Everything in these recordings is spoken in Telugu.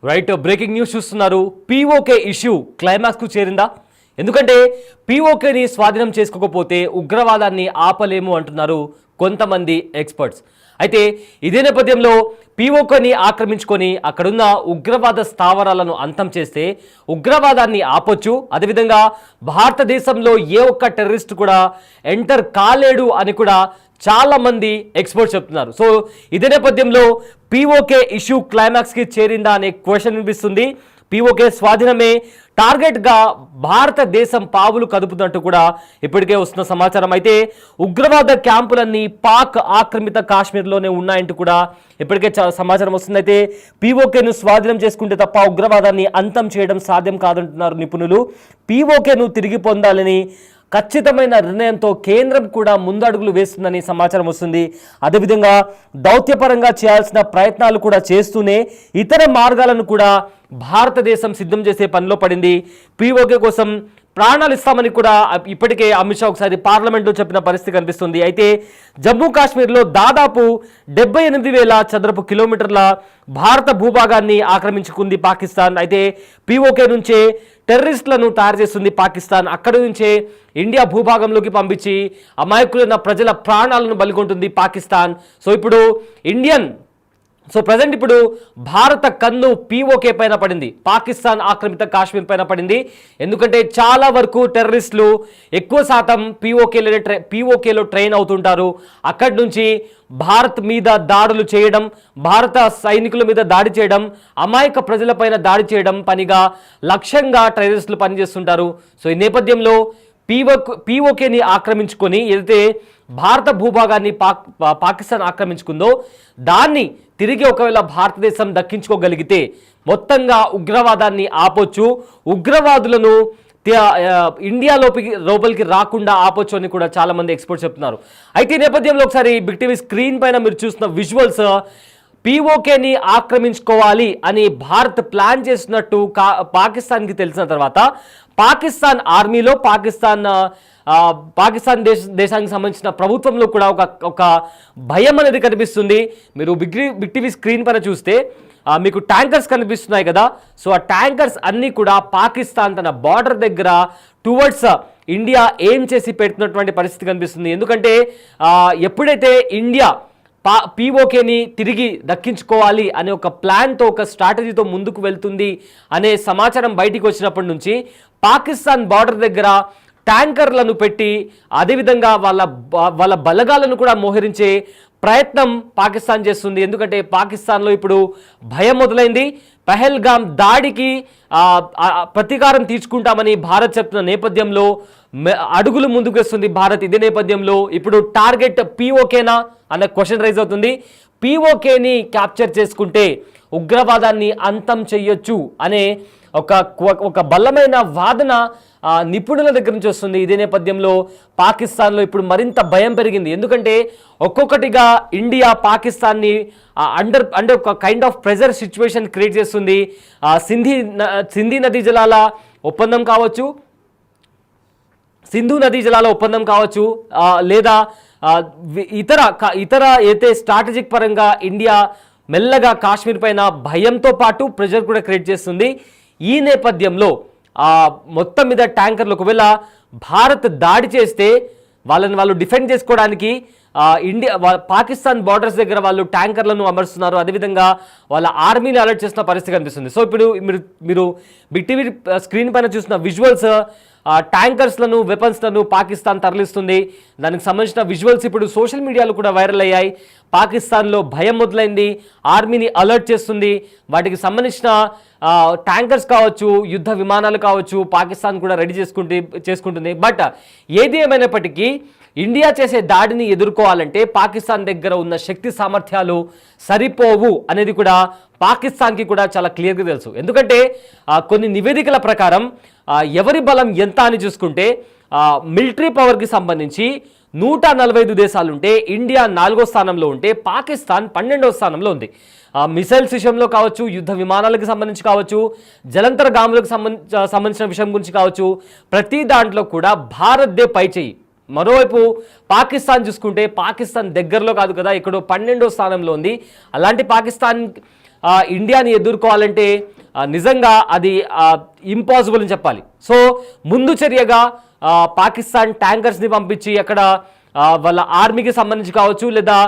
రైట్, బ్రేకింగ్ న్యూస్ చూస్తున్నారు. పీఓకే ఇష్యూ క్లైమాక్స్కు చేరిందా? ఎందుకంటే పీఓకేని స్వాధీనం చేసుకోకపోతే ఉగ్రవాదాన్ని ఆపలేము అంటున్నారు కొంతమంది ఎక్స్పర్ట్స్. అయితే ఇదే నేపథ్యంలో పీఓకేని ఆక్రమించుకొని అక్కడున్న ఉగ్రవాద స్థావరాలను అంతం చేస్తే ఉగ్రవాదాన్ని ఆపొచ్చు. అదేవిధంగా భారతదేశంలో ఏ ఒక్క టెర్రరిస్ట్ కూడా ఎంటర్ కాలేడు అని కూడా చాలా మంది ఎక్స్పర్ట్స్ చెప్తున్నారు. సో ఇదే నేపథ్యంలో పీఓకే ఇష్యూ క్లైమాక్స్కి చేరిందా అనే క్వశ్చన్ వినిపిస్తుంది. పీఓకే స్వాధీనమే టార్గెట్గా భారతదేశం పావులు కదుపుతున్నట్టు కూడా ఇప్పటికే వస్తున్న సమాచారం. అయితే ఉగ్రవాద క్యాంపులన్నీ పాక్ ఆక్రమిత కాశ్మీర్లోనే ఉన్నాయంటూ కూడా ఇప్పటికే సమాచారం వస్తుంది. అయితే పీఓకేను స్వాధీనం చేసుకుంటే తప్ప ఉగ్రవాదాన్ని అంతం చేయడం సాధ్యం కాదంటున్నారు నిపుణులు. పీఓకేను తిరిగి పొందాలని ఖచ్చితమైన నిర్ణయంతో కేంద్రం కూడా ముందడుగులు వేస్తుందని సమాచారం వస్తుంది. అదేవిధంగా దౌత్యపరంగా చేయాల్సిన ప్రయత్నాలు కూడా చేస్తూనే ఇతర మార్గాలను కూడా భారతదేశం సిద్ధం చేసే పనిలో పడింది. పీఓకే కోసం ప్రాణాలు ఇస్తామని కూడా ఇప్పటికే అమిత్ షా ఒకసారి పార్లమెంట్లో చెప్పిన పరిస్థితి కనిపిస్తుంది. అయితే జమ్మూ కాశ్మీర్లో దాదాపు 78,000 చదరపు కిలోమీటర్ల భారత భూభాగాన్ని ఆక్రమించుకుంది పాకిస్తాన్. అయితే పీఓకే నుంచే టెర్రరిస్టులను తయారు చేస్తుంది పాకిస్తాన్. అక్కడి నుంచే ఇండియా భూభాగంలోకి పంపించి అమాయకులైన ప్రజల ప్రాణాలను బలిగొంటుంది పాకిస్తాన్. సో ప్రజెంట్ ఇప్పుడు భారత కన్ను పీఓకే పైన పడింది, పాకిస్తాన్ ఆక్రమిత కాశ్మీర్ పైన పడింది. ఎందుకంటే చాలా వరకు టెర్రరిస్టులు ఎక్కువ శాతం పీఓకేలో ట్రైన్ అవుతుంటారు. అక్కడి నుంచి భారత్ మీద దాడులు చేయడం, భారత సైనికుల మీద దాడి చేయడం, అమాయక ప్రజలపైన దాడి చేయడం పనిగా లక్ష్యంగా టెర్రరిస్టులు పనిచేస్తుంటారు. సో ఈ నేపథ్యంలో పీఓకేని ఆక్రమించుకొని ఏదైతే భారత భూభాగాన్ని పాకిస్తాన్ ఆక్రమించుకుందో దాన్ని తిరిగి ఒకవేళ భారతదేశం దక్కించుకోగలిగితే మొత్తంగా ఉగ్రవాదాన్ని ఆపొచ్చు, ఉగ్రవాదులను ఇండియా లోపలికి రాకుండా ఆపొచ్చు అని కూడా చాలా మంది ఎక్స్పర్ట్స్ చెప్తున్నారు. అయితే ఈ నేపథ్యంలో ఒకసారి బిగ్ టీవీ స్క్రీన్ పైన మీరు చూస్తున్న విజువల్స్ పీఓకేని ఆక్రమించుకోవాలి అని భారత్ ప్లాన్ చేసినట్టు పాకిస్తాన్కి తెలిసిన తర్వాత పాకిస్తాన్ ఆర్మీలో పాకిస్తాన్ దేశానికి సంబంధించిన ప్రభుత్వంలో కూడా ఒక భయం అనేది కనిపిస్తుంది. మీరు బిగ్ టీవీ స్క్రీన్ పైన చూస్తే మీకు ట్యాంకర్స్ కనిపిస్తున్నాయి కదా. సో ఆ ట్యాంకర్స్ అన్నీ కూడా పాకిస్తాన్ తన బార్డర్ దగ్గర టువర్డ్స్ ఇండియా ఏం చేసి పెడుతున్నటువంటి పరిస్థితి కనిపిస్తుంది. ఎందుకంటే ఎప్పుడైతే ఇండియా పీఓకేని తిరిగి దక్కించుకోవాలి అనే ఒక ప్లాన్తో, ఒక స్ట్రాటజీతో ముందుకు వెళ్తుంది అనే సమాచారం బయటికి వచ్చినప్పటి నుంచి పాకిస్తాన్ బార్డర్ దగ్గర ట్యాంకర్లను పెట్టి అదేవిధంగా వాళ్ళ బలగాలను కూడా మోహరించే ప్రయత్నం పాకిస్తాన్ చేస్తుంది. ఎందుకంటే పాకిస్తాన్లో ఇప్పుడు భయం మొదలైంది. పహల్గామ్ దాడికి ప్రతీకారం తీర్చుకుంటామని భారత్ చెప్తున్న నేపథ్యంలో అడుగులు ముందుకు వస్తుంది భారత్. ఇదే నేపథ్యంలో ఇప్పుడు టార్గెట్ పీఓకేనా అన్న క్వశ్చన్ రైజ్ అవుతుంది. పీఓకేని క్యాప్చర్ చేసుకుంటే ఉగ్రవాదాన్ని అంతం చెయ్యొచ్చు అనే ఒక బలమైన వాదన నిపుణుల దగ్గర నుంచి వస్తుంది. ఇదే నేపథ్యంలో పాకిస్తాన్లో ఇప్పుడు మరింత భయం పెరిగింది. ఎందుకంటే ఒక్కొక్కటిగా ఇండియా పాకిస్తాన్ని అండర్ ఒక kind of pressure situation create చేస్తుంది. సింధు నదీ జలాల ఒప్పందం కావచ్చు, లేదా ఇతర అయితే స్ట్రాటజిక్ పరంగా ఇండియా మెల్లగా కాశ్మీర్ పైన భయంతో పాటు ప్రెజర్ కూడా క్రియేట్ చేస్తుంది. ఈ నేపథ్యంలో మొత్తం మీద ట్యాంకర్లు ఒకవేళ భారత్ దాడి చేస్తే వాళ్ళు డిఫెండ్ చేసుకోవడానికి పాకిస్తాన్ బార్డర్స్ దగ్గర వాళ్ళు ట్యాంకర్లను అమరుస్తున్నారు. అదేవిధంగా వాళ్ళ ఆర్మీని అలర్ట్ చేసిన పరిస్థితి కనిపిస్తుంది. సో ఇప్పుడు మీరు బిగ్ టీవీ స్క్రీన్ పైన చూసిన విజువల్స్ ట్యాంకర్స్లను, వెపన్స్లను పాకిస్తాన్ తరలిస్తుంది. దానికి సంబంధించిన విజువల్స్ ఇప్పుడు సోషల్ మీడియాలో కూడా వైరల్ అయ్యాయి. పాకిస్తాన్లో భయం మొదలైంది, ఆర్మీని అలర్ట్ చేస్తుంది. వాటికి సంబంధించిన ట్యాంకర్స్ కావచ్చు, యుద్ధ విమానాలు కావచ్చు, పాకిస్తాన్ కూడా రెడీ చేసుకుంటుంది. బట్ ఏది ఏమైనప్పటికీ ఇండియా చేసే దాడిని ఎదుర్కోవాలంటే పాకిస్తాన్ దగ్గర ఉన్న శక్తి సామర్థ్యాలు సరిపోవు అనేది కూడా పాకిస్తాన్కి కూడా చాలా క్లియర్గా తెలుసు. ఎందుకంటే కొన్ని నివేదికల ప్రకారం ఎవరి బలం ఎంత అని చూసుకుంటే మిలిటరీ పవర్కి సంబంధించి 145 దేశాలు ఉంటే ఇండియా 4వ స్థానంలో ఉంటే పాకిస్తాన్ 12వ స్థానంలో ఉంది. మిసైల్స్ విషయంలో కావచ్చు, యుద్ధ విమానాలకు సంబంధించి కావచ్చు, జలంతర గాములకు సంబంధించిన విషయం గురించి కావచ్చు, ప్రతి దాంట్లో కూడా భారత్దే పై చేయి. మరోవైపు పాకిస్తాన్ చూసుకుంటే పాకిస్తాన్ దగ్గరలో కాదు కదా, ఇక్కడ 12వ స్థానంలో ఉంది. అలాంటి పాకిస్తాన్ ఇండియాని ఎదుర్కోవాలంటే నిజంగా అది ఇంపాసిబుల్ అని చెప్పాలి. సో ముందు చర్యగా పాకిస్తాన్ ట్యాంకర్స్ని పంపించి అక్కడ వాళ్ళ ఆర్మీకి సంబంధించి కావచ్చు లేదా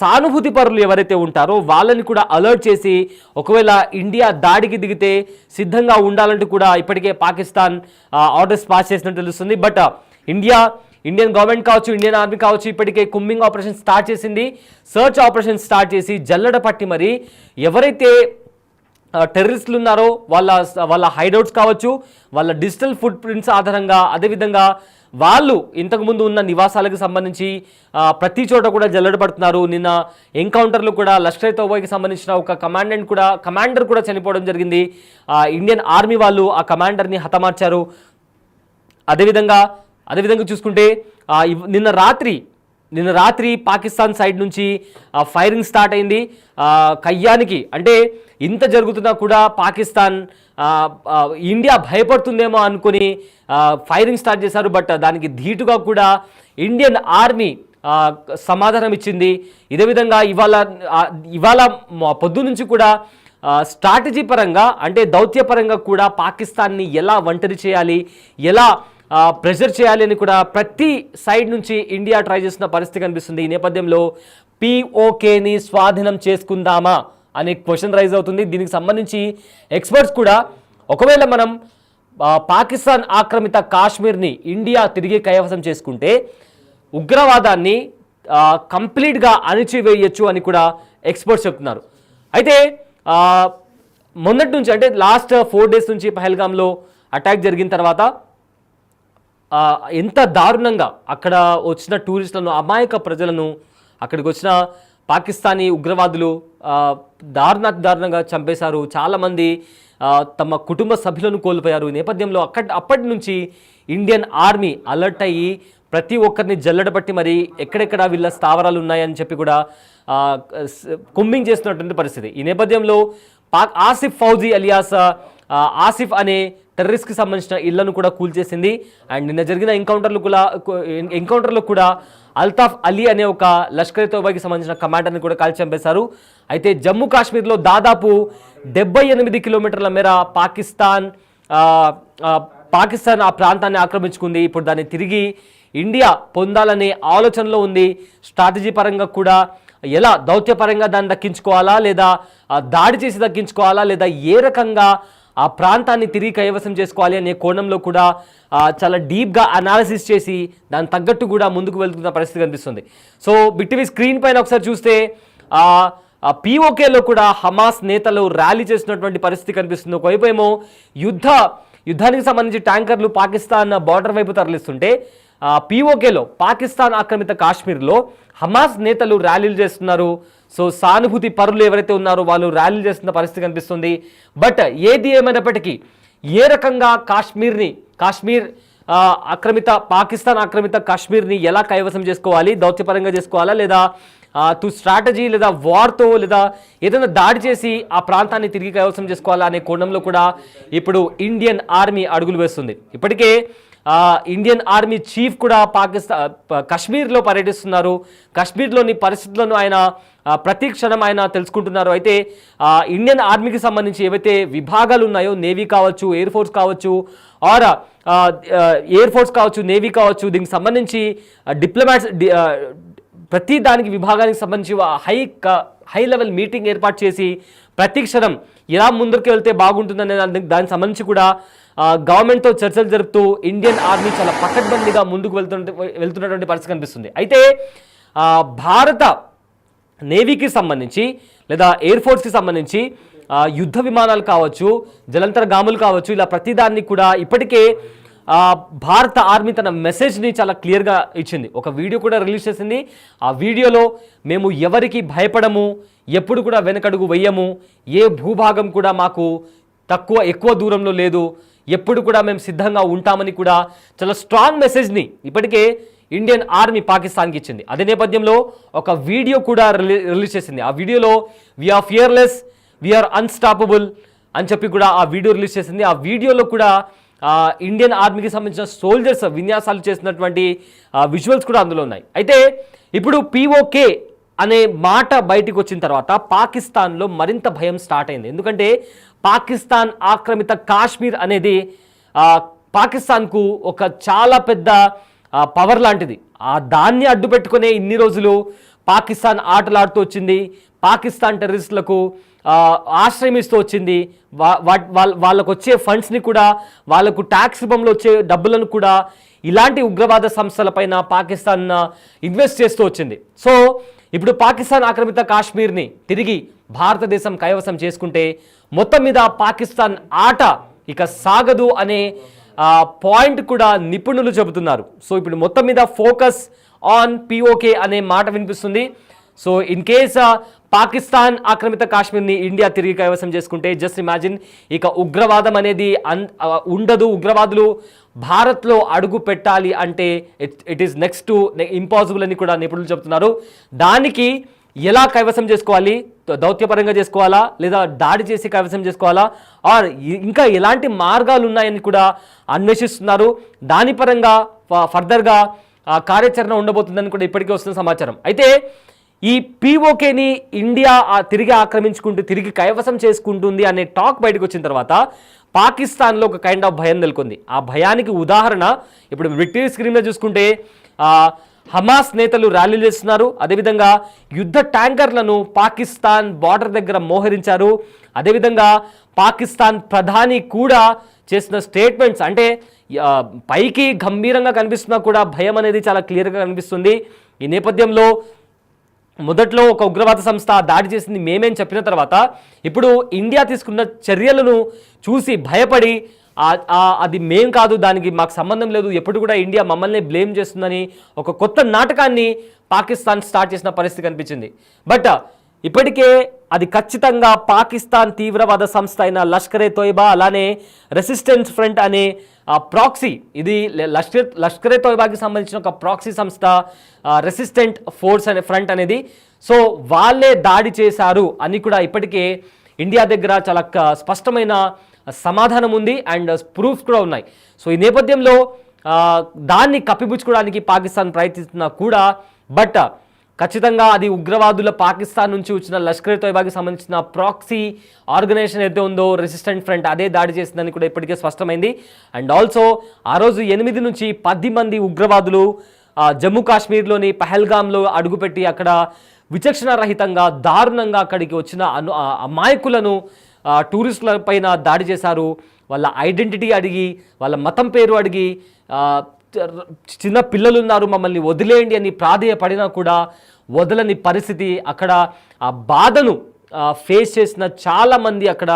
సానుభూతి పరులు ఎవరైతే ఉంటారో వాళ్ళని కూడా అలర్ట్ చేసి ఒకవేళ ఇండియా దాడికి దిగితే సిద్ధంగా ఉండాలంటూ కూడా ఇప్పటికే పాకిస్తాన్ ఆర్డర్స్ పాస్ చేసినట్టు తెలుస్తుంది. బట్ ఇండియన్ గవర్నమెంట్ కావచ్చు, ఇండియన్ ఆర్మీ కావచ్చు, ఇప్పటికే కుమ్మింగ్ ఆపరేషన్ స్టార్ట్ చేసింది. సర్చ్ ఆపరేషన్ స్టార్ట్ చేసి జల్లెడ పట్టి మరి ఎవరైతే టెర్రరిస్టులు ఉన్నారో వాళ్ళ హైడౌట్స్ కావచ్చు, వాళ్ళ డిజిటల్ ఫుట్ ప్రింట్స్ ఆధారంగా, అదేవిధంగా వాళ్ళు ఇంతకుముందు ఉన్న నివాసాలకు సంబంధించి ప్రతి చోట కూడా జల్లెడ పడుతున్నారు. నిన్న ఎన్కౌంటర్లో కూడా లష్కర్ తోబాకి సంబంధించిన ఒక కమాండర్ కూడా చనిపోవడం జరిగింది. ఇండియన్ ఆర్మీ వాళ్ళు ఆ కమాండర్ని హతమార్చారు. అదేవిధంగా చూసుకుంటే నిన్న రాత్రి పాకిస్తాన్ సైడ్ నుంచి ఫైరింగ్ స్టార్ట్ అయింది. కయ్యానికి అంటే ఇంత జరుగుతున్నా కూడా పాకిస్తాన్ ఇండియా భయపడుతుందేమో అనుకుని ఫైరింగ్ స్టార్ట్ చేశారు. బట్ దానికి ధీటుగా కూడా ఇండియన్ ఆర్మీ సమాధానం ఇచ్చింది. ఇదే విధంగా ఇవాళ పొద్దు నుంచి కూడా స్ట్రాటజీ పరంగా అంటే దౌత్యపరంగా కూడా పాకిస్తాన్ని ఎలా ఒంటరి చేయాలి, ఎలా ప్రెషర్ చేయాలి అని కూడా ప్రతి సైడ్ నుంచి ఇండియా ట్రై చేస్తున్న పరిస్థితి కనిపిస్తుంది. ఈ నేపథ్యంలో POKని స్వాధీనం చేసుకుందామా అనే క్వశ్చన్ రైజ్ అవుతుంది. దీనికి సంబంధించి ఎక్స్పర్ట్స్ కూడా ఒకవేళ మనం పాకిస్తాన్ ఆక్రమిత కాశ్మీర్ని ఇండియా తిరిగి కైవసం చేసుకుంటే ఉగ్రవాదాన్ని కంప్లీట్గా అణిచివేయచ్చు అని కూడా ఎక్స్పర్ట్స్ చెప్తున్నారు. అయితే మొన్నటి నుంచి అంటే లాస్ట్ 4 days నుంచి పహల్గామ్లో అటాక్ జరిగిన తర్వాత ఎంత దారుణంగా అక్కడ వచ్చిన టూరిస్టులను, అమాయక ప్రజలను, అక్కడికి వచ్చిన పాకిస్తానీ ఉగ్రవాదులు దారుణంగా చంపేశారు. చాలామంది తమ కుటుంబ సభ్యులను కోల్పోయారు. ఈ నేపథ్యంలో అప్పటి నుంచి ఇండియన్ ఆర్మీ అలర్ట్ అయ్యి ప్రతి ఒక్కరిని జల్లెడబట్టి మరి ఎక్కడెక్కడ వీళ్ళ స్థావరాలు ఉన్నాయని చెప్పి కూడా కుంబింగ్ చేస్తున్నటువంటి పరిస్థితి. ఈ నేపథ్యంలో ఆసిఫ్ ఫౌజీ అలియాస్ ఆసిఫ్ అనే టెర్రరిస్ట్కి సంబంధించిన ఇళ్లను కూడా కూల్చేసింది. అండ్ నిన్న జరిగిన ఎన్కౌంటర్లో కూడా అల్తాఫ్ అలీ అనే ఒక లష్కర్ తోబాకి సంబంధించిన కమాండర్ని కూడా కాల్చి చంపేశారు. అయితే జమ్మూ కాశ్మీర్లో దాదాపు 78 కిలోమీటర్ల మేర పాకిస్తాన్ ఆ ప్రాంతాన్ని ఆక్రమించుకుంది. ఇప్పుడు దాన్ని తిరిగి ఇండియా పొందాలనే ఆలోచనలో ఉంది. స్ట్రాటజీ పరంగా కూడా ఎలా దౌత్యపరంగా దాన్ని దక్కించుకోవాలా, లేదా దాడి చేసి దక్కించుకోవాలా, లేదా ఏ రకంగా ఆ ప్రాంతాన్ని తిరిగి కైవసం చేసుకోవాలి అనే కోణంలో కూడా చాలా డీప్గా అనాలిసిస్ చేసి దాని తగ్గట్టు కూడా ముందుకు వెళ్తున్న పరిస్థితి కనిపిస్తుంది. సో బిట్టివి స్క్రీన్ పైన ఒకసారి చూస్తే POKలో కూడా హమాస్ నేతలు ర్యాలీ చేస్తున్నటువంటి పరిస్థితి కనిపిస్తుంది. ఒకవైపు ఏమో యుద్ధానికి సంబంధించి ట్యాంకర్లు పాకిస్తాన్ బార్డర్ వైపు తరలిస్తుంటే POKలో పాకిస్తాన్ ఆక్రమిత కాశ్మీర్లో హమాస్ నేతలు ర్యాలీలు చేస్తున్నారు. సో సానుభూతి పరులు ఎవరైతే ఉన్నారో వాళ్ళు ర్యాలీలు చేస్తున్న పరిస్థితి కనిపిస్తుంది. బట్ ఏది ఏమైనప్పటికీ ఏ రకంగా కాశ్మీర్ పాకిస్తాన్ ఆక్రమిత కాశ్మీర్ని ఎలా కైవసం చేసుకోవాలి, దౌత్యపరంగా చేసుకోవాలా, లేదా స్ట్రాటజీ లేదా వార్తో లేదా ఏదైనా దాడి చేసి ఆ ప్రాంతాన్ని తిరిగి కైవసం చేసుకోవాలా అనే కోణంలో కూడా ఇప్పుడు ఇండియన్ ఆర్మీ అడుగులు వేస్తుంది. ఇప్పటికే ఇండియన్ ఆర్మీ చీఫ్ కూడా కాశ్మీర్లో పర్యటిస్తున్నారు. కాశ్మీర్లోని పరిస్థితులను ఆయన ప్రతి క్షణం ఆయన తెలుసుకుంటున్నారు. అయితే ఇండియన్ ఆర్మీకి సంబంధించి ఏవైతే విభాగాలు ఉన్నాయో, నేవీ కావచ్చు, ఎయిర్ ఫోర్స్ కావచ్చు, నేవీ కావచ్చు, దీనికి సంబంధించి డిప్లొమాట్స్ ప్రతి దానికి విభాగానికి సంబంధించి హై లెవెల్ మీటింగ్ ఏర్పాటు చేసి ప్రతి క్షణం ఎలా ముందుకు వెళ్తే బాగుంటుందనే దానికి సంబంధించి కూడా గవర్నమెంట్తో చర్చలు జరుపుతూ ఇండియన్ ఆర్మీ చాలా పకడ్బందీగా ముందుకు వెళ్తున్నటువంటి పరిస్థితి కనిపిస్తుంది. అయితే భారత నేవీకి సంబంధించి లేదా ఎయిర్ ఫోర్స్కి సంబంధించి యుద్ధ విమానాలు కావచ్చు, జలంతర్గాములు కావచ్చు, ఇలా ప్రతిదాన్ని కూడా ఇప్పటికే భారత ఆర్మీ తన మెసేజ్ని చాలా క్లియర్గా ఇచ్చింది. ఒక వీడియో కూడా రిలీజ్ చేసింది. ఆ వీడియోలో మేము ఎవరికి భయపడము, ఎప్పుడు కూడా వెనకడుగు వెయ్యము, ఏ భూభాగం కూడా మాకు ఎక్కువ దూరంలో లేదు, ఎప్పుడు కూడా మేము సిద్ధంగా ఉంటామని కూడా చాలా స్ట్రాంగ్ మెసేజ్ని ఇప్పటికే ఇండియన్ ఆర్మీ పాకిస్తాన్కి ఇచ్చింది. అదే నేపథ్యంలో ఒక వీడియో కూడా రిలీజ్ చేసింది. ఆ వీడియోలో వీఆర్ ఫియర్లెస్, వీఆర్ అన్స్టాపబుల్ అని చెప్పి కూడా ఆ వీడియో రిలీజ్ చేసింది. ఆ వీడియోలో కూడా ఇండియన్ ఆర్మీకి సంబంధించిన సోల్జర్స్ విన్యాసాలు చేసినటువంటి విజువల్స్ కూడా అందులో ఉన్నాయి. అయితే ఇప్పుడు POK అనే మాట బయటికి వచ్చిన తర్వాత పాకిస్తాన్లో మరింత భయం స్టార్ట్ అయింది. ఎందుకంటే పాకిస్తాన్ ఆక్రమిత కాశ్మీర్ అనేది పాకిస్తాన్కు ఒక చాలా పెద్ద పవర్ లాంటిది. దాన్ని అడ్డు పెట్టుకునే ఇన్ని రోజులు పాకిస్తాన్ ఆటలాడుతూ వచ్చింది, పాకిస్తాన్ టెర్రరిస్టులకు ఆశ్రయం ఇస్తూ వచ్చింది, వాళ్ళకు వచ్చే ఫండ్స్ని కూడా, వాళ్ళకు ట్యాక్స్ రూపంలో వచ్చే డబ్బులను కూడా ఇలాంటి ఉగ్రవాద సంస్థలపైన పాకిస్తాన్ ఇన్వెస్ట్ చేస్తూ వచ్చింది. సో ఇప్పుడు పాకిస్తాన్ ఆక్రమిత కాశ్మీర్ని తిరిగి భారతదేశం కైవసం చేసుకుంటే మొత్తం మీద పాకిస్తాన్ ఆట ఇక సాగదు అనే పాయింట్ కూడా నిపుణులు చెబుతున్నారు. సో ఇప్పుడు మొత్తం మీద ఫోకస్ ఆన్ పిఓకే అనే మాట వినిపిస్తుంది. సో ఇన్ కేస్ పాకిస్తాన్ ఆక్రమిత కాశ్మీర్ని ఇండియా తిరిగి కైవసం చేసుకుంటే జస్ట్ ఇమాజిన్, ఇక ఉగ్రవాదం అనేది ఉండదు. ఉగ్రవాదులు భారత్లో అడుగు పెట్టాలి అంటే it is next to impossible అని కూడా నిపుణులు చెబుతున్నారు. దానికి ఎలా కైవసం చేసుకోవాలి, దౌత్యపరంగా చేసుకోవాలా లేదా దాడి చేసి కైవసం చేసుకోవాలా, ఆర్ ఇంకా ఎలాంటి మార్గాలు ఉన్నాయని కూడా అన్వేషిస్తున్నారు. దాని పరంగా ఫర్దర్గా కార్యాచరణ ఉండబోతుందని కూడా ఇప్పటికే వస్తున్న సమాచారం. అయితే ఈ పిఓకేని ఇండియా తిరిగి ఆక్రమించుకుంటూ తిరిగి కైవసం చేసుకుంటుంది అనే టాక్ బయటకు వచ్చిన తర్వాత పాకిస్తాన్లో ఒక కైండ్ ఆఫ్ భయం నెలకొంది. ఆ భయానికి ఉదాహరణ ఇప్పుడు విక్టరీ స్క్రీన్లో చూసుకుంటే హమాస్ నేతలు ర్యాలీలు చేస్తున్నారు. అదేవిధంగా యుద్ధ ట్యాంకర్లను పాకిస్తాన్ బార్డర్ దగ్గర మోహరించారు. అదేవిధంగా పాకిస్తాన్ ప్రధాని కూడా చేసిన స్టేట్మెంట్స్ అంటే పైకి గంభీరంగా కనిపిస్తున్నా కూడా భయం అనేది చాలా క్లియర్గా కనిపిస్తుంది. ఈ నేపథ్యంలో మొదట్లో ఒక ఉగ్రవాద సంస్థ దాడి చేసింది మేమేం చెప్పిన తర్వాత ఇప్పుడు ఇండియా తీసుకున్న చర్యలను చూసి భయపడి అది మేం కాదు, దానికి మాకు సంబంధం లేదు, ఎప్పుడు కూడా ఇండియా మమ్మల్ని బ్లేమ్ చేస్తుందని ఒక కొత్త నాటకాన్ని పాకిస్తాన్ స్టార్ట్ చేసిన పరిస్థితి కనిపించింది. బట్ ఇప్పటికే అది ఖచ్చితంగా పాకిస్తాన్ తీవ్రవాద సంస్థ అయిన లష్కరే తోయిబా, అలానే రెసిస్టెన్స్ ఫ్రంట్ అనే ప్రాక్సీ, ఇది లష్కరే తోయిబాకి సంబంధించిన ఒక ప్రాక్సీ సంస్థ, రెసిస్టెంట్ ఫోర్స్ అనే ఫ్రంట్ అనేది. సో వాళ్ళే దాడి చేశారు అని కూడా ఇప్పటికే ఇండియా దగ్గర చాలా స్పష్టమైన సమాధానం ఉంది అండ్ ప్రూఫ్స్ కూడా ఉన్నాయి. సో ఈ నేపథ్యంలో దాన్ని కప్పిపుచ్చుకోవడానికి పాకిస్తాన్ ప్రయత్నిస్తున్నా కూడా బట్ ఖచ్చితంగా అది ఉగ్రవాదుల పాకిస్తాన్ నుంచి వచ్చిన లష్కరే తోయిబాకి సంబంధించిన ప్రాక్సీ ఆర్గనైజేషన్ ఏదైతే ఉందో రెసిస్టెంట్ ఫ్రంట్ అదే దాడి చేసిందని కూడా ఇప్పటికే స్పష్టమైంది. అండ్ ఆల్సో ఆ రోజు 8 నుంచి 10 మంది ఉగ్రవాదులు జమ్మూ కాశ్మీర్లోని పహల్గామ్లో అడుగుపెట్టి అక్కడ విచక్షణ రహితంగా దారుణంగా అక్కడికి వచ్చిన అమాయకులను టూరిస్టుల పైన దాడి చేశారు. వాళ్ళ ఐడెంటిటీ అడిగి, వాళ్ళ మతం పేరు అడిగి, చిన్న పిల్లలు ఉన్నారు మమ్మల్ని వదిలేయండి అని ప్రాధేయపడినా కూడా వదలని పరిస్థితి. అక్కడ ఆ బాధను ఫేస్ చేసిన చాలామంది అక్కడ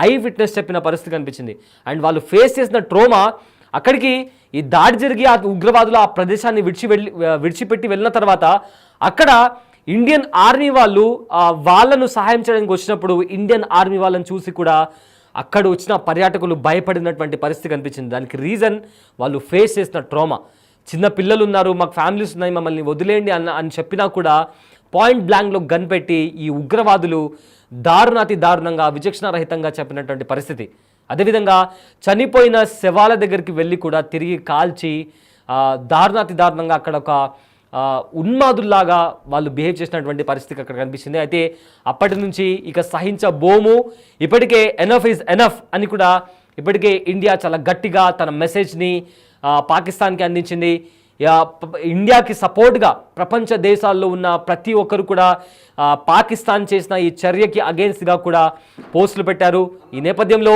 ఐ విట్నెస్ చెప్పిన పరిస్థితి కనిపించింది. అండ్ వాళ్ళు ఫేస్ చేసిన ట్రోమా, అక్కడికి ఈ దాడి జరిగి ఆ ఉగ్రవాదులు ఆ ప్రదేశాన్ని విడిచిపెట్టి వెళ్ళిన తర్వాత అక్కడ ఇండియన్ ఆర్మీ వాళ్ళు వాళ్ళను సహాయం చేయడానికి వచ్చినప్పుడు ఇండియన్ ఆర్మీ వాళ్ళని చూసి కూడా అక్కడ వచ్చిన పర్యాటకులు భయపడినటువంటి పరిస్థితి కనిపించింది. దానికి రీజన్ వాళ్ళు ఫేస్ చేసిన ట్రోమా. చిన్న పిల్లలు ఉన్నారు, మాకు ఫ్యామిలీస్ ఉన్నాయి, మమ్మల్ని వదిలేయండి అని చెప్పినా కూడా పాయింట్ బ్లాంక్లో గన్ పెట్టి ఈ ఉగ్రవాదులు దారుణాతి దారుణంగా విచక్షణారహితంగా చెప్పినటువంటి పరిస్థితి. అదేవిధంగా చనిపోయిన శవాల దగ్గరికి వెళ్ళి కూడా తిరిగి కాల్చి దారుణాతి దారుణంగా అక్కడ ఒక ఉన్మాదుల్లాగా వాళ్ళు బిహేవ్ చేసినటువంటి పరిస్థితి అక్కడ కనిపించింది. అయితే అప్పటి నుంచి ఇక సహించబోము, ఇప్పటికే ఎనఫ్ ఈజ్ ఎనఫ్ అని కూడా ఇప్పటికే ఇండియా చాలా గట్టిగా తన మెసేజ్ని పాకిస్తాన్కి అందించింది. ఇండియాకి సపోర్ట్గా ప్రపంచ దేశాల్లో ఉన్న ప్రతి ఒక్కరు కూడా పాకిస్తాన్ చేసిన ఈ చర్యకి అగేన్స్ట్గా కూడా పోస్టులు పెట్టారు. ఈ నేపథ్యంలో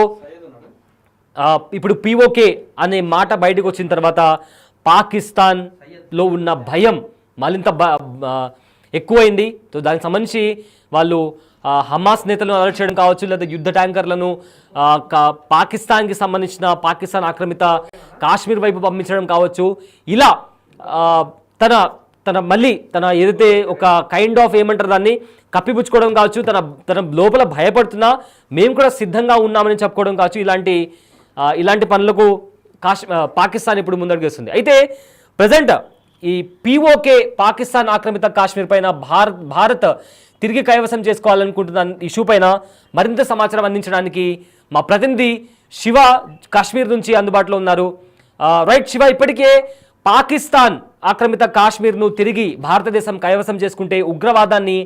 ఇప్పుడు పిఓకే అనే మాట బయటకు వచ్చిన తర్వాత పాకిస్తాన్లో ఉన్న భయం మరింత ఎక్కువైంది. సో దానికి సంబంధించి వాళ్ళు హమాస్ నేతలను అరెస్ట్ చేయడం కావచ్చు, లేదా యుద్ధ ట్యాంకర్లను పాకిస్తాన్కి సంబంధించిన పాకిస్తాన్ ఆక్రమిత కాశ్మీర్ వైపు పంపించడం కావచ్చు. ఇలా తన ఏదైతే ఒక కైండ్ ఆఫ్ ఏమంటారు దాన్ని కప్పిపుచ్చుకోవడం కావచ్చు, తన లోపల భయపడుతున్నా మేము కూడా సిద్ధంగా ఉన్నామని చెప్పుకోవడం కావచ్చు. ఇలాంటి పనులకు పాకిస్తాన్ ఇప్పుడు ముందడుగేస్తుంది. అయితే ప్రజెంట్ ఈ పిఓకే పాకిస్తాన్ ఆక్రమిత కాశ్మీర్ పైన భారత్ తిరిగి కైవసం చేసుకోవాలనుకుంటున్న ఇష్యూ పైన మరింత సమాచారం అందించడానికి మా ప్రతినిధి శివ కాశ్మీర్ నుంచి అందుబాటులో ఉన్నారు. రైట్ శివ, ఇప్పటికే పాకిస్తాన్ ఆక్రమిత కాశ్మీర్ను తిరిగి భారతదేశం కైవసం చేసుకుంటే ఉగ్రవాదాన్ని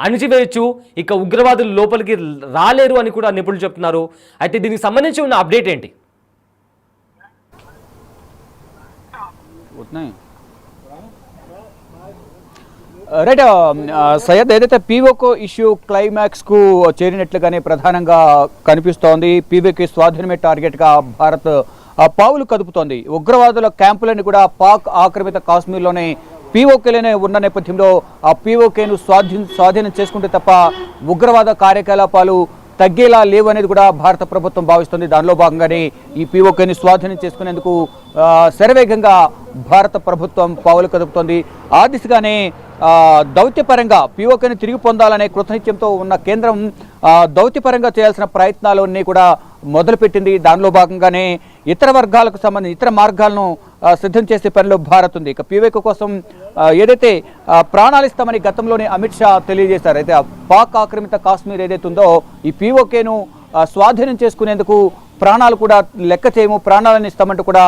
అణిచివేయచ్చు, ఇక ఉగ్రవాదులు లోపలికి రాలేరు అని కూడా నిపుణులు చెప్తున్నారు. అయితే దీనికి సంబంధించి ఉన్న అప్డేట్ ఏంటి? రైట్ సయ్యద్, ఏదైతే పీఓకే ఇష్యూ క్లైమాక్స్కు చేరినట్లుగానే ప్రధానంగా కనిపిస్తోంది. పీఓకే స్వాధీనమే టార్గెట్గా భారత్ పావులు కదుపుతోంది. ఉగ్రవాదుల క్యాంపులను కూడా పాక్ ఆక్రమిత కాశ్మీర్లోనే పీఓకేలోనే ఉన్న నేపథ్యంలో ఆ పీఓకేను స్వాధీనం చేసుకుంటే తప్ప ఉగ్రవాద కార్యకలాపాలు తగ్గేలా లేవు అనేది కూడా భారత ప్రభుత్వం భావిస్తుంది. దానిలో భాగంగానే ఈ పీఓకేని స్వాధీనం చేసుకునేందుకు శరవేగంగా భారత ప్రభుత్వం పావులు కదుపుతోంది. ఆ దిశగానే దౌత్యపరంగా పీఓకేని తిరిగి పొందాలనే కృతనిశ్చయంతో ఉన్న కేంద్రం దౌత్యపరంగా చేయాల్సిన ప్రయత్నాలన్నీ కూడా మొదలుపెట్టింది. దానిలో భాగంగానే ఇతర వర్గాలకు సంబంధించి ఇతర మార్గాలను సిద్ధం చేసే పనిలో భారత్ ఉంది. ఇక పీఓకే కోసం ఏదైతే ప్రాణాలు ఇస్తామని గతంలోనే అమిత్ షా తెలియజేశారు. అయితే పాక్ ఆక్రమిత కాశ్మీర్ ఏదైతే ఉందో ఈ పీఓకేను స్వాధీనం చేసుకునేందుకు ప్రాణాలు కూడా లెక్క చేయము, ప్రాణాలను ఇస్తామంటూ కూడా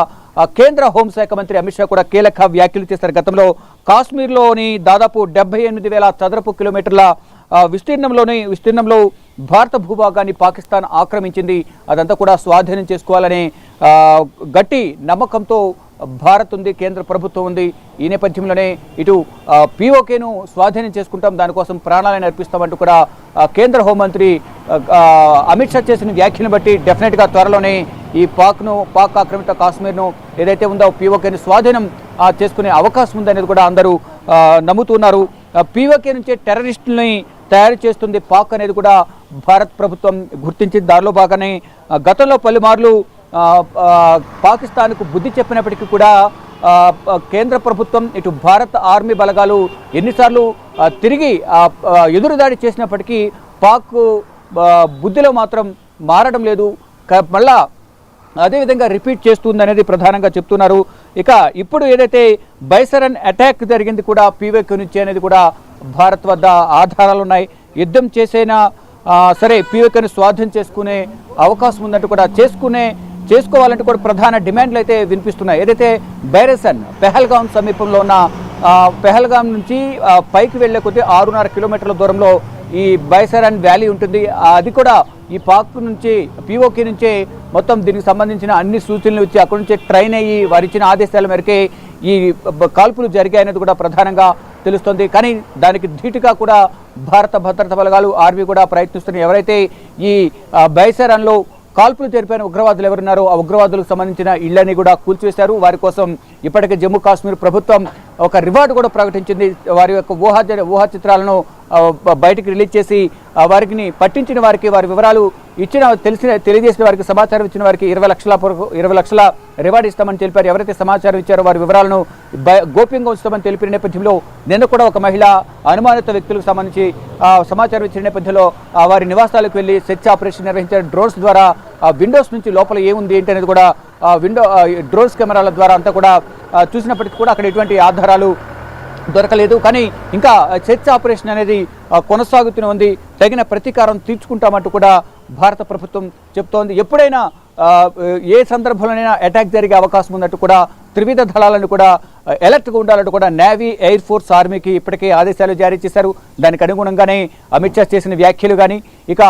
కేంద్ర హోంశాఖ మంత్రి అమిత్ షా కూడా కీలక వ్యాఖ్యలు చేశారు. గతంలో కాశ్మీర్లోని దాదాపు 78,000 చదరపు కిలోమీటర్ల విస్తీర్ణంలో భారత భూభాగాన్ని పాకిస్తాన్ ఆక్రమించింది. అదంతా కూడా స్వాధీనం చేసుకోవాలనే గట్టి నమ్మకంతో భారత్ ఉంది, కేంద్ర ప్రభుత్వం ఉంది. ఈ నేపథ్యంలోనే ఇటు పీఓకేను స్వాధీనం చేసుకుంటాం, దానికోసం ప్రాణాలను అర్పిస్తామంటూ కూడా కేంద్ర హోంమంత్రి అమిత్ షా చేసిన వ్యాఖ్యను బట్టి డెఫినెట్గా త్వరలోనే ఈ పాక్ ఆక్రమిత కాశ్మీర్ను ఏదైతే ఉందో పీఓకేను స్వాధీనం చేసుకునే అవకాశం ఉందనేది కూడా అందరూ నమ్ముతున్నారు. పీఓకే నుంచే టెర్రరిస్టులని తయారు చేస్తుంది పాక్ అనేది కూడా భారత్ ప్రభుత్వం గుర్తించింది. దానిలో భాగంగానే గతంలో పలుమార్లు పాకిస్తాన్కు బుద్ధి చెప్పినప్పటికీ కూడా కేంద్ర ప్రభుత్వం ఇటు భారత ఆర్మీ బలగాలు ఎన్నిసార్లు తిరిగి ఎదురుదాడి చేసినప్పటికీ పాక్ బుద్ధిలో మాత్రం మారడం లేదు, మళ్ళా అదేవిధంగా రిపీట్ చేస్తుంది అనేది ప్రధానంగా చెప్తున్నారు. ఇక ఇప్పుడు ఏదైతే బైసరన్ అటాక్ జరిగింది కూడా పీఓకే నుంచి అనేది కూడా భారత్ వద్ద ఆధారాలు ఉన్నాయి. యుద్ధం చేసైనా సరే పీఓకేను స్వాధీనం చేసుకునే అవకాశం ఉందంటూ కూడా చేసుకోవాలంటే కూడా ప్రధాన డిమాండ్లు అయితే వినిపిస్తున్నాయి. ఏదైతే బైరసన్ పెహల్గాం సమీపంలో ఉన్న పెహల్గాం నుంచి పైకి వెళ్లే కొద్దీ 6.5 కిలోమీటర్ల దూరంలో ఈ బైసరన్ వ్యాలీ ఉంటుంది. అది కూడా ఈ పాక్ నుంచి పీఓకే నుంచే మొత్తం దీనికి సంబంధించిన అన్ని సూచనలు ఇచ్చి అక్కడి నుంచి ట్రైన్ అయ్యి వారు ఇచ్చిన ఆదేశాల మేరకే ఈ కాల్పులు జరిగాయనేది కూడా ప్రధానంగా తెలుస్తుంది. కానీ దానికి ధీటుగా కూడా భారత భద్రతా బలగాలు ఆర్మీ కూడా ప్రయత్నిస్తున్నాయి. ఎవరైతే ఈ బైసరన్లో కాల్పులు జరిపిన ఉగ్రవాదులు ఎవరున్నారో ఆ ఉగ్రవాదులకు సంబంధించిన ఇళ్లని కూడా కూల్చివేశారు. వారి కోసం ఇప్పటికే జమ్మూ కాశ్మీర్ ప్రభుత్వం ఒక రివార్డు కూడా ప్రకటించింది. వారి యొక్క ఊహా చిత్రాలను బయటికి రిలీజ్ చేసి వారికి పట్టించిన వారికి వారి వివరాలు తెలియజేసిన వారికి సమాచారం ఇచ్చిన వారికి 20 లక్షల రివార్డు ఇస్తామని తెలిపారు. ఎవరైతే సమాచారం ఇచ్చారో వారి వివరాలను గోప్యంగా ఉంచుతామని తెలిపిన నేపథ్యంలో నిన్న కూడా ఒక మహిళ అనుమానిత వ్యక్తులకు సంబంధించి సమాచారం ఇచ్చిన నేపథ్యంలో వారి నివాసాలకు వెళ్లి సెర్చ్ ఆపరేషన్ నిర్వహించారు. డ్రోన్స్ ద్వారా విండోస్ నుంచి లోపల ఏముంది ఏంటి అనేది కూడా డ్రోన్స్ కెమెరాల ద్వారా అంతా కూడా చూసినప్పటికీ కూడా అక్కడ ఎటువంటి ఆధారాలు దొరకలేదు. కానీ ఇంకా సెర్చ్ ఆపరేషన్ అనేది కొనసాగుతూనే ఉంది. తగిన ప్రతీకారం తీర్చుకుంటామంటూ కూడా భారత ప్రభుత్వం చెప్తోంది. ఎప్పుడైనా ఏ సందర్భంలోనైనా అటాక్ జరిగే అవకాశం ఉన్నట్టు కూడా త్రివిధ దళాలను కూడా అలర్ట్గా ఉండాలంటూ కూడా నేవీ, ఎయిర్ ఫోర్స్, ఆర్మీకి ఇప్పటికే ఆదేశాలు జారీ చేశారు. దానికి అనుగుణంగానే అమిత్ షా చేసిన వ్యాఖ్యలు కానీ ఇక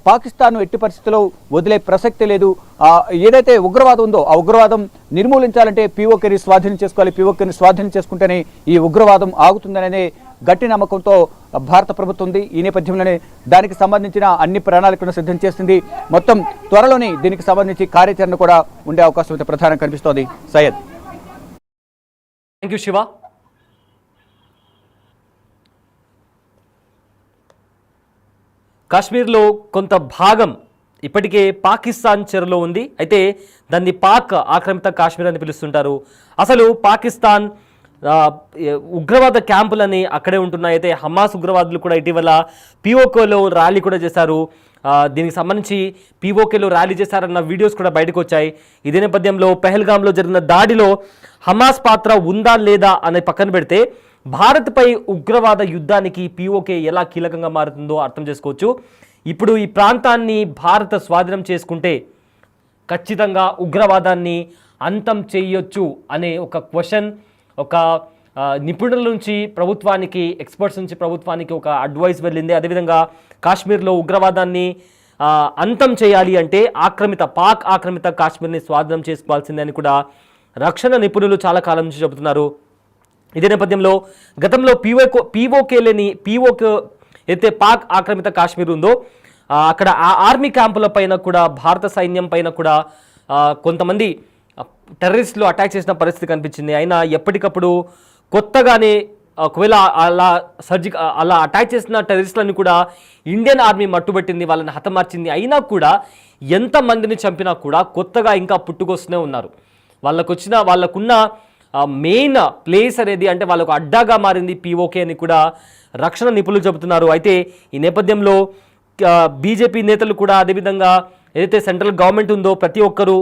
పాకిస్తాన్ ఎట్టి పరిస్థితుల్లో వదిలే ప్రసక్తి లేదు. ఏదైతే ఉగ్రవాదం ఉందో ఆ ఉగ్రవాదం నిర్మూలించాలంటే పీఓకేని స్వాధీనం చేసుకోవాలి. పీఓకేని స్వాధీనం చేసుకుంటేనే ఈ ఉగ్రవాదం ఆగుతుందనే గట్టి నమ్మకంతో భారత ప్రభుత్వం ఉంది. ఈ నేపథ్యంలోనే దానికి సంబంధించిన అన్ని ప్రణాళికలను సిద్ధం చేస్తుంది. మొత్తం త్వరలోనే దీనికి సంబంధించి కార్యాచరణ కూడా ఉండే అవకాశం అయితే ప్రధానంగా కనిపిస్తోంది. Syed, thank you Shiva. కాశ్మీర్లో కొంత భాగం ఇప్పటికే పాకిస్తాన్ చెరలో ఉంది. అయితే దాన్ని పాక్ ఆక్రమిత కాశ్మీర్ అని పిలుస్తుంటారు. అసలు పాకిస్తాన్ ఉగ్రవాద క్యాంపులని అక్కడే ఉంటున్నాయి. అయితే హమాస్ ఉగ్రవాదులు కూడా ఇటీవల పీఓకేలో ర్యాలీ కూడా చేశారు. దీనికి సంబంధించి పీఓకేలో ర్యాలీ చేశారన్న వీడియోస్ కూడా బయటకు వచ్చాయి. ఇదే నేపథ్యంలో పెహల్గాంలో జరిగిన దాడిలో హమాస్ పాత్ర ఉందా లేదా అనే పక్కన పెడితే భారత్పై ఉగ్రవాద యుద్ధానికి పీఓకే ఎలా కీలకంగా మారుతుందో అర్థం చేసుకోవచ్చు. ఇప్పుడు ఈ ప్రాంతాన్ని భారత స్వాధీనం చేసుకుంటే ఖచ్చితంగా ఉగ్రవాదాన్ని అంతం చేయొచ్చు అనే ఒక క్వశ్చన్, ఒక నిపుణుల నుంచి ప్రభుత్వానికి, ఎక్స్పర్ట్స్ నుంచి ప్రభుత్వానికి ఒక అడ్వైస్ వెళ్ళింది. అదేవిధంగా కాశ్మీర్లో ఉగ్రవాదాన్ని అంతం చేయాలి అంటే పాక్ ఆక్రమిత కాశ్మీర్ని స్వాధీనం చేసుకోవాల్సిందే అని కూడా రక్షణ నిపుణులు చాలా కాలం నుంచి చెబుతున్నారు. ఇదే నేపథ్యంలో గతంలో పీఓకే అయితే పాక్ ఆక్రమిత కాశ్మీర్ ఉందో అక్కడ ఆ ఆర్మీ క్యాంపుల పైన కూడా భారత సైన్యం పైన కూడా కొంతమంది టెర్రరిస్టులు అటాక్ చేసిన పరిస్థితి కనిపించింది. అయినా ఎప్పటికప్పుడు కొత్తగానే ఒకవేళ అలా అటాక్ చేసిన టెర్రరిస్టులను కూడా ఇండియన్ ఆర్మీ మట్టుబెట్టింది, వాళ్ళని హతమార్చింది. అయినా కూడా ఎంతమందిని చంపినా కూడా కొత్తగా ఇంకా పుట్టుకొస్తూనే ఉన్నారు. వాళ్ళకున్న మెయిన్ ప్లేస్ అనేది అంటే వాళ్ళకు అడ్డాగా మారింది పీఓకే అని కూడా రక్షణ నిపుణులు చెబుతున్నారు. అయితే ఈ నేపథ్యంలో బీజేపీ నేతలు కూడా అదేవిధంగా ఏదైతే సెంట్రల్ గవర్నమెంట్ ఉందో ప్రతి ఒక్కరూ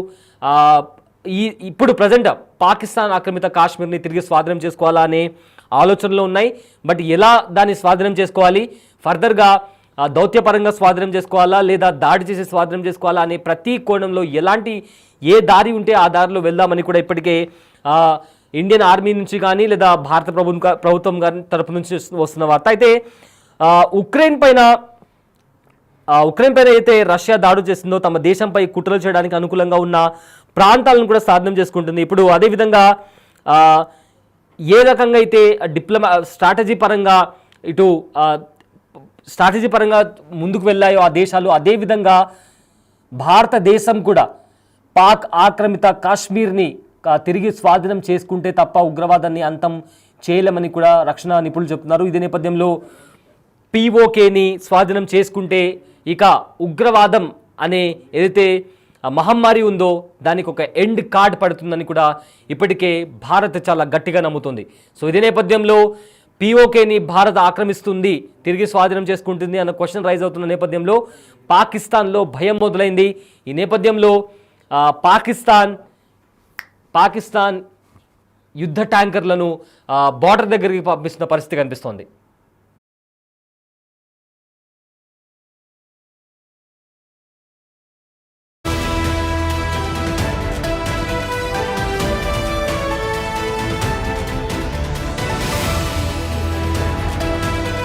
ఇప్పుడు ప్రజెంట్ పాకిస్తాన్ ఆక్రమిత కాశ్మీర్ని తిరిగి స్వాధీనం చేసుకోవాలా అనే ఆలోచనలు ఉన్నాయి. బట్ ఎలా దాన్ని స్వాధీనం చేసుకోవాలి, ఫర్దర్గా దౌత్యపరంగా స్వాధీనం చేసుకోవాలా లేదా దాడి చేసి స్వాధీనం చేసుకోవాలా అనే ప్రతి కోణంలో ఏ దారి ఉంటే ఆ దారిలో వెళ్దామని కూడా ఇప్పటికే ఇండియన్ ఆర్మీ నుంచి కానీ లేదా భారత ప్రభుత్వం కానీ తరపు నుంచి వస్తున్న వార్త. అయితే ఉక్రెయిన్ పైన అయితే రష్యా దాడి చేసిందో తమ దేశంపై కుట్రలు చేయడానికి అనుకూలంగా ఉన్న ప్రాంతాలను కూడా స్వాధీనం చేసుకుంటుంది. ఇప్పుడు అదేవిధంగా ఏ రకంగా అయితే స్ట్రాటజీ పరంగా ముందుకు వెళ్ళాయో ఆ దేశాలు, అదేవిధంగా భారతదేశం కూడా పాక్ ఆక్రమిత కాశ్మీర్ని తిరిగి స్వాధీనం చేసుకుంటే తప్ప ఉగ్రవాదాన్ని అంతం చేయలేమని కూడా రక్షణ నిపుణులు చెప్తున్నారు. ఇదే నేపథ్యంలో పీఓకేని స్వాధీనం చేసుకుంటే ఇక ఉగ్రవాదం అనే ఏదైతే మహమ్మారి ఉందో దానికి ఒక ఎండ్ కార్డ్ పడుతుందని కూడా ఇప్పటికే భారత్ చాలా గట్టిగా నమ్ముతుంది. సో ఇదే నేపథ్యంలో పీఓకేని భారత్ ఆక్రమిస్తుంది, తిరిగి స్వాధీనం చేసుకుంటుంది అన్న క్వశ్చన్ రైజ్ అవుతున్న నేపథ్యంలో పాకిస్తాన్లో భయం మొదలైంది. ఈ నేపథ్యంలో పాకిస్తాన్ యుద్ధ ట్యాంకర్లను బార్డర్ దగ్గరికి పంపిస్తున్న పరిస్థితి కనిపిస్తోంది.